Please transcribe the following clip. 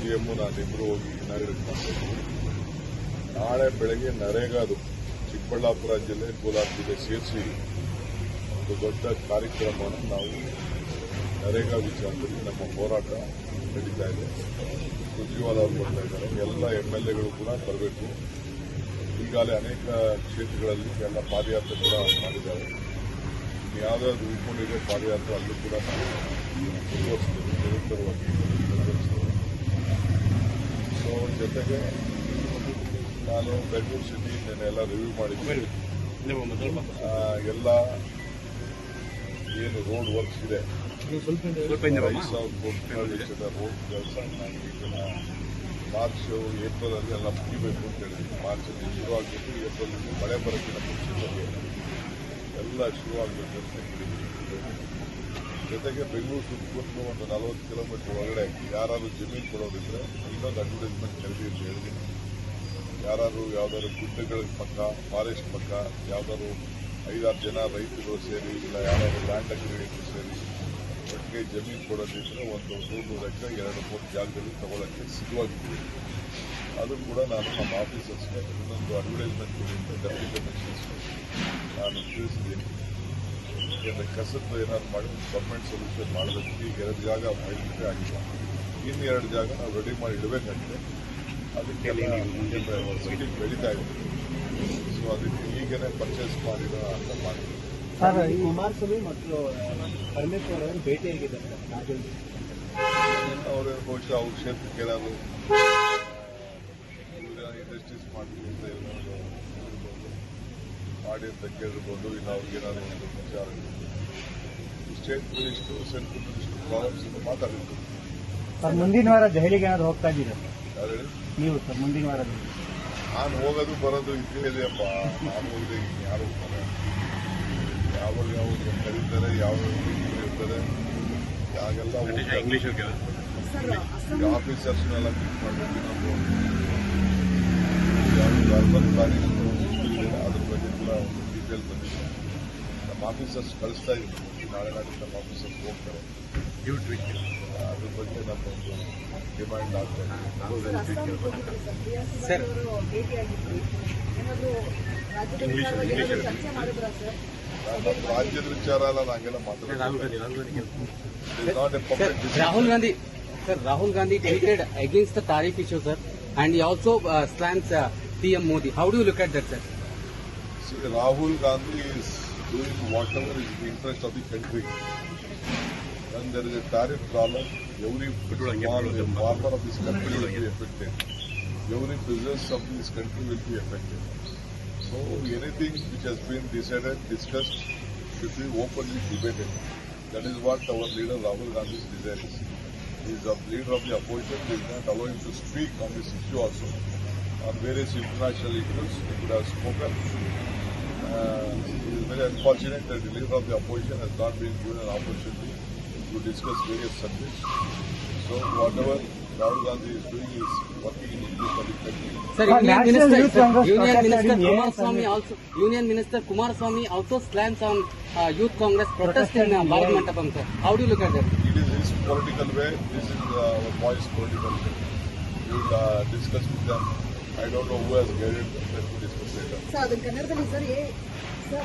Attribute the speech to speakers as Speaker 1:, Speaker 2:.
Speaker 1: CM ನಾನಿಬ್ಬರು ಹೋಗಿ inaugurate ಮಾಡ್ತಿದ್ವಿ. ನಾಳೆ ಬೆಳಗ್ಗೆ ನರೇಗಾದು ಚಿಕ್ಕಬಳ್ಳಾಪುರ ಜಿಲ್ಲೆ, ಕೋಲಾರ ಜಿಲ್ಲೆ ಸೇರಿಸಿ ಒಂದು ದೊಡ್ಡ ಕಾರ್ಯಕ್ರಮವನ್ನು ನಾವು ನರೇಗಾ ವಿಚಾರದಲ್ಲಿ ನಮ್ಮ ಹೋರಾಟ ನಡೀತಾ ಇದೆ. ಸುರ್ಜೇವಾಲಾ ಅವರು ಬರ್ತಾ ಇದ್ದಾರೆ, ಎಲ್ಲ MLAಗಳು ಕೂಡ ಬರಬೇಕು. ಈಗಾಗಲೇ ಅನೇಕ ಕ್ಷೇತ್ರಗಳಲ್ಲಿ ಎಲ್ಲ ಪಾದಯಾತ್ರೆ ಕೂಡ ಮಾಡಿದ್ದಾರೆ. ಯಾವುದಾದ್ರು ಉಳ್ಕೊಂಡಿದೆ ಪಾದಯಾತ್ರೆ ಅಲ್ಲೂ ಕೂಡ ನಾವು ಮುಂದುವರಿಸ್ತೇವೆ, ನಿರಂತರವಾಗಿ ಮುಂದುವರಿಸ್ತೇವೆ. ಸೊ ಜೊತೆಗೆ ನಾನು ಬೆಂಗಳೂರು ಸಿಟಿ ಎಲ್ಲ ರಿವ್ಯೂ ಮಾಡಿದ್ದೀನಿ. ಎಲ್ಲ ಏನು ರೋಡ್ ವರ್ಕ್ಸ್ ಇದೆ, 5,000 ಕೋಟಿ ವೆಚ್ಚದ ರೋಡ್ ಕೆಲಸ ನಾನು ಈಗಿನ ಮಾರ್ಚ್ ಏಪ್ರಿಲಲ್ಲಿ ಎಲ್ಲ ಮುಗಿಬೇಕು ಅಂತ ಹೇಳಿದ್ವಿ. ಮಾರ್ಚಲ್ಲಿ ಶುರುವಾಗಬೇಕು, ಏಪ್ರಿಲಲ್ಲಿ ಮಳೆ ಬರೋಕ್ಕಿಂತ ಮುಂಚಿತವಾಗಿ ಎಲ್ಲ ಶುರುವಾಗಬೇಕು ಅಂತ ಹೇಳಿದ್ವಿ. ಜೊತೆಗೆ ಬೆಂಗಳೂರು ಸುತ್ತಮುತ್ತ ಒಂದು 40 ಕಿಲೋಮೀಟರ್ ಒಳಗಡೆ ಯಾರಾದ್ರು ಜಮೀನು ಕೊಡೋದಿದ್ರೆ ಇನ್ನೊಂದು ಅಡ್ವರ್ಟೈಸ್ಮೆಂಟ್ ಕರೆದಿ ಅಂತ ಹೇಳಿದ್ದೀನಿ. ಯಾರು ಯಾವುದಾದ್ರು ಗುಡ್ಡಗಳ ಪಕ್ಕ, ಫಾರೆಸ್ಟ್ ಪಕ್ಕ ಯಾವುದಾದ್ರು 5-6 ಜನ ರೈತರು ಸೇರಿ, ಇಲ್ಲ ಯಾರಾದ್ರು ಲ್ಯಾಂಡ್ ಅಗ್ರಿಗೇಟರ್ ಸೇರಿ ಒಟ್ಟಿಗೆ ಜಮೀನು ಕೊಡೋದಿದ್ರೆ ಒಂದು 100 ಎಕರೆ 2-3 ಜಾಗದಲ್ಲಿ ತಗೊಳ್ಳೋಕ್ಕೆ ಸಿಗುವಾಗಿದ್ದೀವಿ. ಅದು ಕೂಡ ನಾನು ನಮ್ಮ ಆಫೀಸರ್ಸ್ಗೆ ಇನ್ನೊಂದು ಅಡ್ವರ್ಟೈಸ್ಮೆಂಟ್ ಕೊಡಿಂದ ಡೆಪ್ಯೂಟಿ ಕಮಿಷನರ್ಸ್ ನಾನು ತಿಳಿಸಿದ್ದೀನಿ. ಯಾಕೆಂದರೆ ಕಸದ್ದು ಏನಾದ್ರು ಮಾಡಿ ಪರ್ಮನೆಂಟ್ ಸೊಲ್ಯೂಷನ್ ಮಾಡೋದಕ್ಕೆ ಈಗ 2 ಜಾಗ ಐಡೆಂಟಿಫೈ ಆಗಿಲ್ಲ, ಇನ್ನು 2 ಜಾಗ ನಾವು ರೆಡಿ ಮಾಡಿ ಇಡಬೇಕಾಗಿದೆ. ಅದಕ್ಕೆಲ್ಲ ಬೆಳೀತಾ ಇದೆ. ಸೊ ಅದಕ್ಕೆ ಈಗಲೇ ಪರ್ಚೇಸ್ ಮಾಡಿರೋ ಅಂತ ಮಾಡಿದ್ರು.
Speaker 2: ಸರ್, ಕುಮಾರಸ್ವಾಮಿ ಮತ್ತು ಪರಮೇಶ್ವರ್ ಅವರು ಭೇಟಿಯಾಗಿದ್ದಾರೆ
Speaker 1: ಅವರು ಬಹುಶಃ ಅವ್ರ ಕ್ಷೇತ್ರಕ್ಕೆ ಏನಾದ್ರು ಇಂಡಸ್ಟ್ರೀಸ್ ಮಾಡ್ತೀವಿ ಅಂತ ಏನಾದ್ರು ಮಾಡಿ ಅಂತ ಕೇಳಿರ್ಬೋದು. ಇಲ್ಲ ಅವ್ರಿಗೇನಾದ್ರು ಒಂದು ವಿಚಾರ state minister, central minister problems ಅಂತ ಮಾತಾಡಿದ್ರು.
Speaker 2: ಸರ್, ಮುಂದಿನ ವಾರ ದೆಹಲಿಗೆ ಏನಾದ್ರು ಹೋಗ್ತಾ ಇದ್ದೀರಾ
Speaker 1: ಯಾರು ಹೇಳಿ?
Speaker 2: ನೀವು ಸರ್ ಮುಂದಿನ ವಾರ
Speaker 1: ನಾನು ಹೋಗೋದು ಬರೋದು ಇದ್ದೇ ಅಪ್ಪ. ನಾನು ಹೋಗಿದೆ, ಯಾರು ಹೋಗ್ತಾರೆ, ಯಾವ ಕರೀತಾರೆ, ಯಾವ ಇರ್ತಾರೆ, ಯಾಗೆಲ್ಲ ಆಫೀಸರ್ಸ್ನೆಲ್ಲ ಮೀಟ್ ಮಾಡಬೇಕು. ಇನ್ನೊಂದು ಅರ್ಬನ್ ಪ್ಲಾನಿಂಗ್ ಅದ್ರ ಬಗ್ಗೆ ಕೂಡ ಒಂದು ಡೀಟೇಲ್ ಬಂದಿದೆ. ನಮ್ಮ ಆಫೀಸರ್ಸ್ ಕಳಿಸ್ತಾ ಇದ್ದೀನಿ, ನಾಳೆ ನಾಡಿದ್ದು ನಮ್ಮ ಆಫೀಸರ್ಸ್ ಹೋಗ್ತಾರೆ. ಅದ್ರ ಬಗ್ಗೆ ನಮ್ಮ ಒಂದು ಡಿಮ್ಯಾಂಡ್ ಆಗ್ತಾ ಇದೆ. ನಮ್ಮ ರಾಜ್ಯದ ವಿಚಾರ ಅಲ್ಲ, ನಾಗೆಲ್ಲ
Speaker 3: Rahul Gandhi tweeted against the tariff issue, sir, and he also slams PM Modi. How do you look at that, sir?
Speaker 1: See, Rahul Gandhi is doing whatever is in the interest of the country. When there is a tariff problem, every farmer of this country will be affected. Every business of this country will be affected. So anything which has been decided, discussed, should be openly debated. That is what our leader Rahul Gandhi's desire is. He is the leader of the opposition. We will not allow him to speak on this issue also. On various international issues, he could have spoken. It is very unfortunate that the leader of the opposition has not been given an opportunity to discuss various subjects. So whatever Rahul Gandhi is doing is working in interest of the country.
Speaker 3: Sir, Union Minister Kumaraswamy also slams on Youth Congress protest in Bharat Mandapam, sir. How do you look at that?
Speaker 1: It is his political way. This is our boys' political way. We will discuss with them. I don't know who has guided them to discuss later.
Speaker 4: Sir,